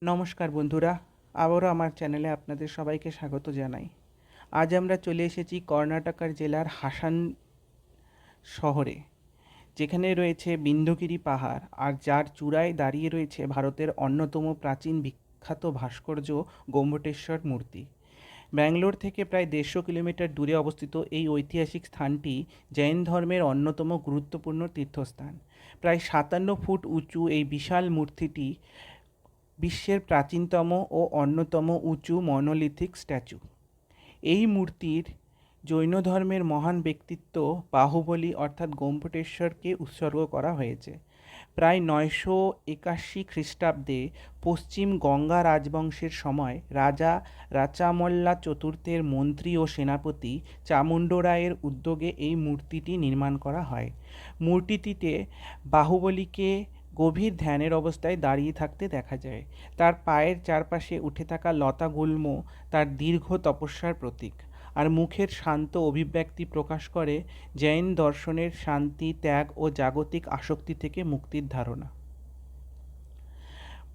নমস্কার বন্ধুরা, আবারও আমার চ্যানেলে আপনাদের সবাইকে স্বাগত জানাই। আজ আমরা চলে এসেছি কর্ণাটকার জেলার হাসান শহরে, যেখানে রয়েছে বিন্ধ্যগিরি পাহাড়, আর যার চূড়ায় দাঁড়িয়ে রয়েছে ভারতের অন্যতম প্রাচীন বিখ্যাত ভাস্কর্য গোমটেশ্বর মূর্তি। ব্যাঙ্গালোর থেকে প্রায় 150 কিলোমিটার দূরে অবস্থিত এই ঐতিহাসিক স্থানটি জৈন ধর্মের অন্যতম গুরুত্বপূর্ণ তীর্থস্থান। প্রায় 57 ফুট উঁচু এই বিশাল মূর্তিটি বিশ্বের প্রাচীনতম ও অন্যতম উঁচু মনোলিথিক স্ট্যাচু। এই মূর্তির জৈন ধর্মের মহান ব্যক্তিত্ব বাহুবলী অর্থাৎ গোমটেশ্বরকে উৎসর্গ করা হয়েছে। প্রায় 981 খ্রিস্টাব্দে পশ্চিম গঙ্গা রাজবংশের সময় রাজা রাচামল্লা চতুর্থের মন্ত্রী ও সেনাপতি চামুণ্ডরায়ের উদ্যোগে এই মূর্তিটি নির্মাণ করা হয়। মূর্তিটিতে বাহুবলীকে গভীর ধ্যানের অবস্থায় দাঁড়িয়ে থাকতে দেখা যায়। তার পায়ের চারপাশে উঠে থাকা লতাগুল্ম তার দীর্ঘ তপস্যার প্রতীক, আর মুখের শান্ত অভিব্যক্তি প্রকাশ করে জৈন দর্শনের শান্তি, ত্যাগ ও জাগতিক আসক্তি থেকে মুক্তির ধারণা।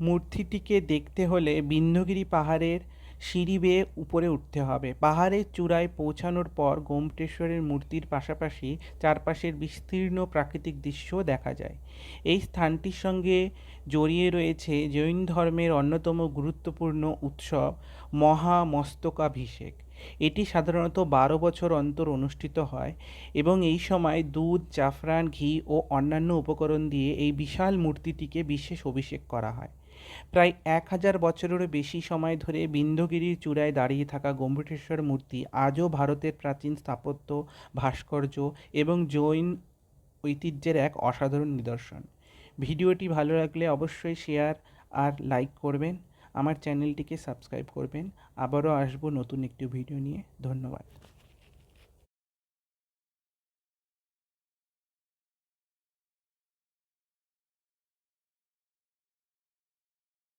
মূর্তিটিকে দেখতে হলে বিন্ধ্যগিরি পাহাড়ের সিঁড়ি বেয়ে উপরে উঠতে হবে। পাহাড়ের চূড়ায় পৌঁছানোর পর গোমটেশ্বরের মূর্তির পাশাপাশি চারপাশের বিস্তীর্ণ প্রাকৃতিক দৃশ্যও দেখা যায়। এই স্থানটির সঙ্গে জড়িয়ে রয়েছে জৈন ধর্মের অন্যতম গুরুত্বপূর্ণ উৎসব মহামস্তকাভিষেক। এটি সাধারণত 12 বছর অন্তর অনুষ্ঠিত হয় এবং এই সময় দুধ, জাফরান, ঘি ও অন্যান্য উপকরণ দিয়ে এই বিশাল মূর্তিটিকে বিশেষ অভিষেক করা হয়। প্রায় 1000 বছরেরও বেশি সময় ধরে বিন্ধ্যগিরির চূড়ায় দাঁড়িয়ে থাকা গোমটেশ্বর মূর্তি আজও ভারতের প্রাচীন স্থাপত্য, ভাস্কর্য এবং জৈন ঐতিহ্যের এক অসাধারণ নিদর্শন। ভিডিওটি ভালো লাগলে অবশ্যই শেয়ার আর লাইক করবেন, আমার চ্যানেলটিকে সাবস্ক্রাইব করবেন। আবারও আসবো নতুন একটি ভিডিও নিয়ে। ধন্যবাদ।